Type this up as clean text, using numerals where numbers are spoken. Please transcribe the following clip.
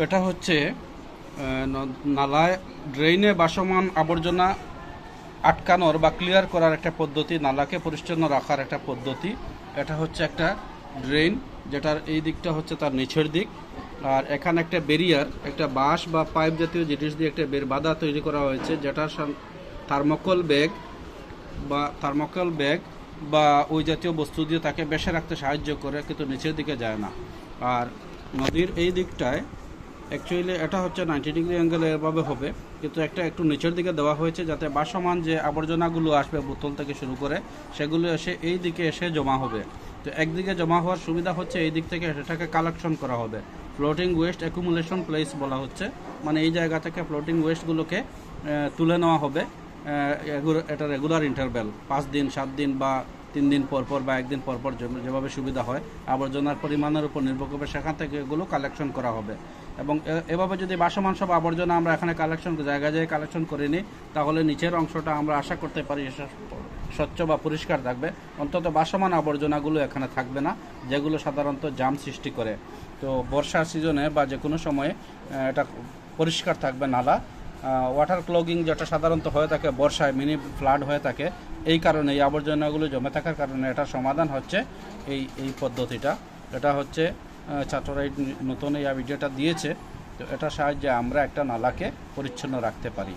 এটা হচ্ছে নালায় ড্রেইনে ভাসমান আবর্জনা আটকানোর বা ক্লিয়ার করার একটা পদ্ধতি, নালাকে পরিচ্ছন্ন রাখার একটা পদ্ধতি। এটা হচ্ছে একটা ড্রেন, যেটার এই দিকটা হচ্ছে তার নিচের দিক, আর এখানে একটা ব্যারিয়ার, একটা বাঁশ বা পাইপ জাতীয় জিনিস দিয়ে একটা বাধা তৈরি করা হয়েছে, যেটার থার্মোকল ব্যাগ বা ওই জাতীয় বস্তু দিয়ে তাকে বেশে রাখতে সাহায্য করে, কিন্তু নিচের দিকে যায় না। আর নদীর এই দিকটায় অ্যাকচুয়ালি এটা হচ্ছে 90 ডিগ্রি অ্যাঙ্গেলে এভাবে হবে, কিন্তু একটু নিচের দিকে দেওয়া হয়েছে যাতে ভাসমান যে আবর্জনাগুলো আসবে বোতল থেকে শুরু করে সেগুলো এসে এই দিকে এসে জমা হবে। তো একদিকে জমা হওয়ার সুবিধা হচ্ছে এই দিক থেকে সেটাকে কালেকশন করা হবে। ফ্লোটিং ওয়েস্ট অ্যাকুমুলেশন প্লেস বলা হচ্ছে, মানে এই জায়গা থেকে ফ্লোটিং ওয়েস্টগুলোকে তুলে নেওয়া হবে। এটা রেগুলার ইন্টারভ্যাল 5 দিন 7 দিন বা 3 দিন পর পর বা একদিন পর পর যেভাবে সুবিধা হয়, আবর্জনার পরিমাণের উপর নির্ভর করবে, সেখান থেকে এগুলো কালেকশন করা হবে। এবং এভাবে যদি ভাসমান সব আবর্জনা আমরা এখানে জায়গায় কালেকশন করে নিই, তাহলে নিচের অংশটা আমরা আশা করতে পারি স্বচ্ছ বা পরিষ্কার থাকবে। অন্তত ভাসমান আবর্জনাগুলো এখানে থাকবে না, যেগুলো সাধারণত জাম সৃষ্টি করে। তো বর্ষার সিজনে বা যে কোনো সময়ে এটা পরিষ্কার থাকবে নালা। ওয়াটার ক্লগিং যেটা সাধারণত হয়ে থাকে বর্ষায়, মিনি ফ্লাড হয়ে থাকে, এই কারণে এই আবর্জনাগুলো জমে থাকার কারণে এটার সমাধান হচ্ছে এই পদ্ধতিটা। এটা হচ্ছে ছাত্ররা নতুন এই ভিডিওটা দিয়েছে। তো এটার সাহায্যে আমরা একটা নালাকে পরিচ্ছন্ন রাখতে পারি।